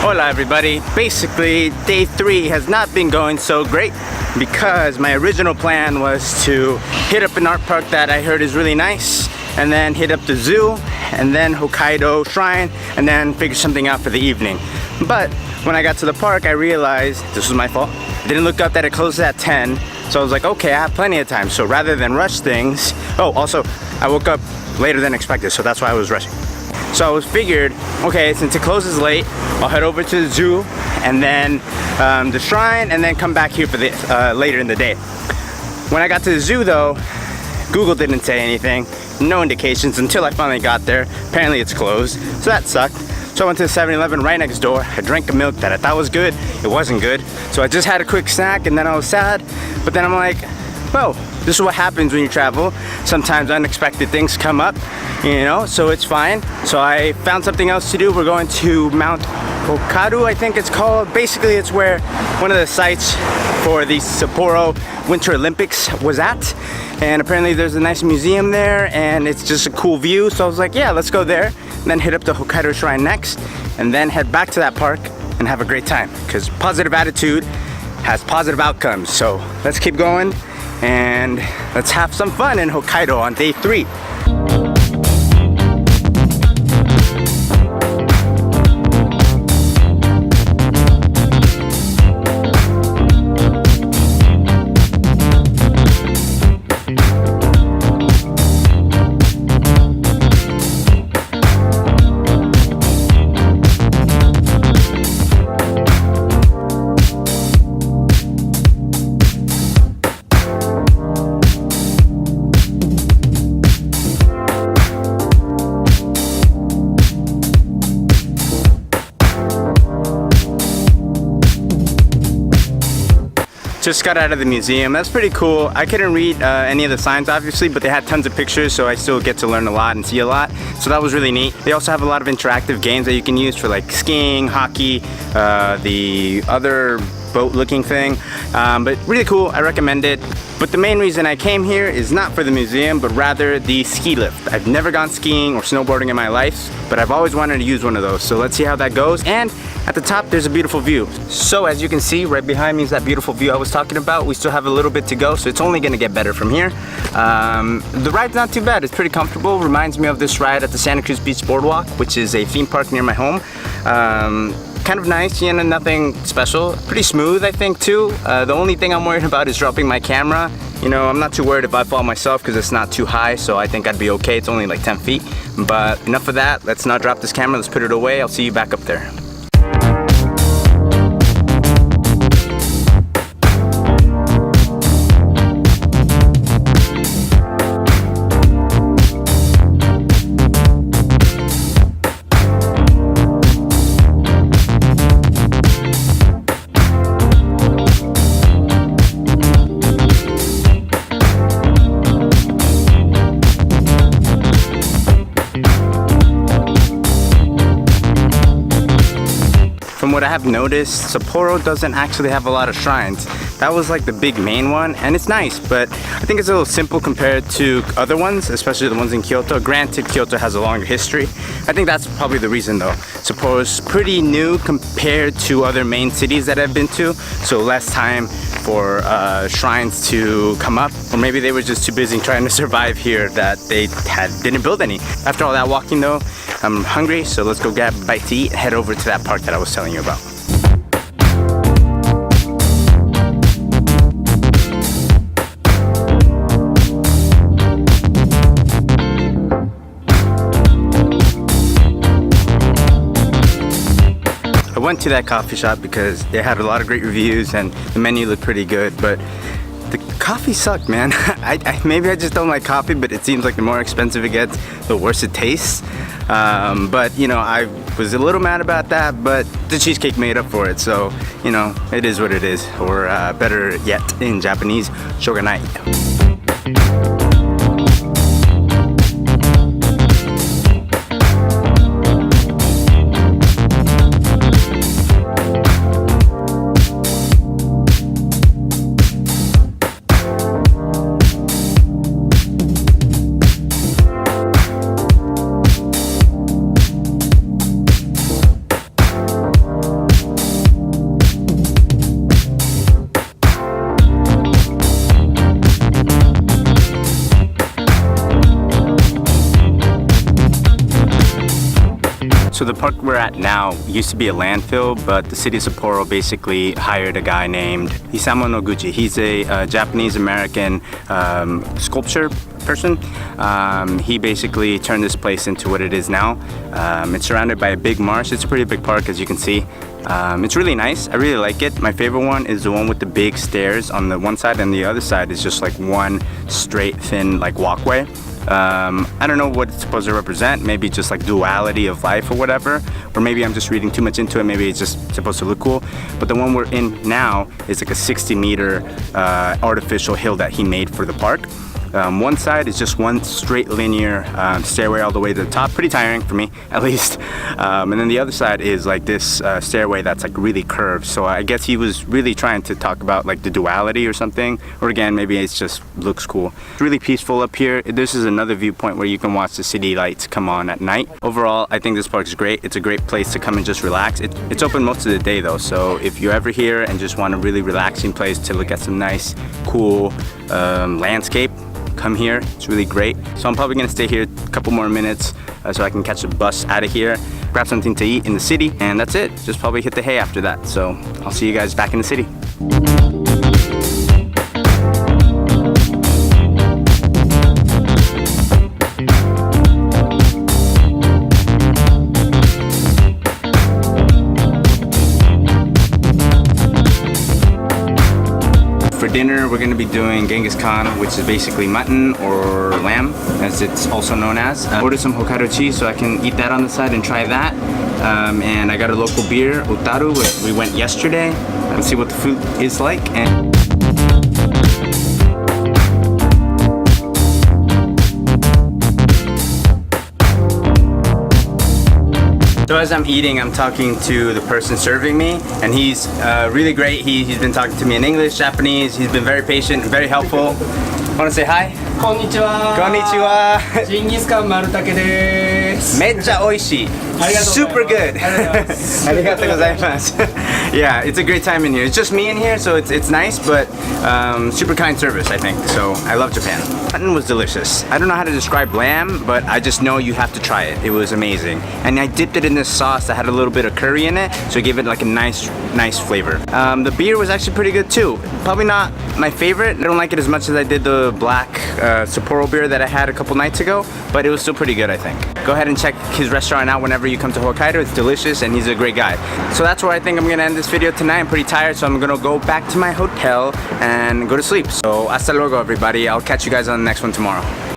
Hola everybody. Basically, day 3 has not been going so great because my original plan was to hit up an art park that I heard is really nice, and then hit up the zoo, and then Hokkaido Shrine, and then figure something out for the evening. But when I got to the park, I realized this was my fault. I didn't look up that it closes at 10, so I was like, okay, I have plenty of time. So rather than rush things, oh, also, I woke up later than expected, so that's why I was rushing. So I figured, okay, since it closes late, I'll head over to the zoo and then the shrine, and then come back here for the later in the day. When I got to the zoo though, Google didn't say anything, no indications until I finally got there. Apparently it's closed, so that sucked. So I went to the 7-Eleven right next door. I drank a milk that I thought was good. It wasn't good. So I just had a quick snack and then I was sad. But then I'm like, well, this is what happens when you travel. Sometimes unexpected things come up, you know, so it's fine. So I found something else to do. We're going to Mount Hokkaido, I think it's called. Basically, it's where one of the sites for the Sapporo Winter Olympics was at. And apparently there's a nice museum there and it's just a cool view. So I was like, yeah, let's go there. And then hit up the Hokkaido Shrine next and then head back to that park and have a great time. Because positive attitude has positive outcomes. So let's keep going and let's have some fun in Hokkaido on day 3. Just got out of the museum. That's pretty cool. I couldn't read any of the signs obviously, but they had tons of pictures, so I still get to learn a lot and see a lot. So that was really neat. They also have a lot of interactive games that you can use for like skiing, hockey, the other boat looking thing, but really cool. I recommend it. But the main reason I came here is not for the museum, but rather the ski lift. I've never gone skiing or snowboarding in my life, but I've always wanted to use one of those. So let's see how that goes. And at the top, there's a beautiful view. So as you can see, right behind me is that beautiful view I was talking about. We still have a little bit to go, so it's only gonna get better from here. The ride's not too bad. It's pretty comfortable. Reminds me of this ride at the Santa Cruz Beach Boardwalk, which is a theme park near my home. Kind of nice, you know, nothing special. Pretty smooth, I think, too. The only thing I'm worried about is dropping my camera. You know, I'm not too worried if I fall myself because it's not too high, so I think I'd be okay. It's only like 10 feet. But enough of that. Let's not drop this camera. Let's put it away. I'll see you back up there. From what I have noticed, Sapporo doesn't actually have a lot of shrines. That was like the big main one, and it's nice, but I think it's a little simple compared to other ones, especially the ones in Kyoto. Granted, Kyoto has a longer history. I think that's probably the reason though. Sapporo's pretty new compared to other main cities that I've been to, so less time for shrines to come up, or maybe they were just too busy trying to survive here that they didn't build any. After all that walking though, I'm hungry, so let's go grab a bite to eat and head over to that park that I was telling you about. I went to that coffee shop because they had a lot of great reviews and the menu looked pretty good, but the coffee sucked, man. Maybe I just don't like coffee, but it seems like the more expensive it gets, the worse it tastes. But you know, I was a little mad about that, but the cheesecake made up for it, so you know, it is what it is, or better yet in Japanese, shoganai. park we're at now used to be a landfill, but the city of Sapporo basically hired a guy named Isamu Noguchi. He's a Japanese-American sculpture person. He basically turned this place into what it is now. It's surrounded by a big marsh. It's a pretty big park, as you can see. It's really nice. I really like it. My favorite one is the one with the big stairs on the one side, and the other side is just like one straight, thin like walkway. I don't know what it's supposed to represent. Maybe just like duality of life or whatever. Or maybe I'm just reading too much into it. Maybe it's just supposed to look cool. But the one we're in now is like a 60-meter artificial hill that he made for the park. One side is just one straight linear stairway all the way to the top, pretty tiring for me at least, and then the other side is like this stairway that's like really curved. So I guess he was really trying to talk about like the duality or something, or again maybe it just looks cool. It's really peaceful up here. This is another viewpoint where you can watch the city lights come on at night. Overall, I think this park is great. It's a great place to come and just relax. It's open most of the day though, so if you're ever here and just want a really relaxing place to look at some nice cool landscape, come here. It's really great. So I'm probably gonna stay here a couple more minutes so I can catch a bus out of here, grab something to eat in the city, and that's it. Just probably hit the hay after that. So I'll see you guys back in the city. For dinner, we're going to be doing Genghis Khan, which is basically mutton or lamb, as it's also known as. Ordered some Hokkaido cheese so I can eat that on the side and try that. And I got a local beer, Utaru. We went yesterday. Let's see what the food is like. So as I'm eating, I'm talking to the person serving me, and he's really great. He's been talking to me in English, Japanese. He's been very patient and very helpful. Want to say hi? Konnichiwa. Konnichiwa. Genghis Khan Marutake desu. Mecha oishii. Super good. Arigatou gozaimasu. Yeah, it's a great time in here. It's just me in here, so it's nice, but super kind service, I think. So I love Japan. Mutton was delicious. I don't know how to describe lamb, but I just know you have to try it. It was amazing. And I dipped it in this sauce that had a little bit of curry in it, so it gave it like a nice flavor. The beer was actually pretty good too. Probably not my favorite. I don't like it as much as I did the black Sapporo beer that I had a couple nights ago, but it was still pretty good, I think. Go ahead and check his restaurant out whenever you come to Hokkaido. It's delicious and he's a great guy. So that's where I think I'm gonna end this video tonight. I'm pretty tired, so I'm gonna go back to my hotel and go to sleep. So hasta luego, everybody. I'll catch you guys on the next one tomorrow.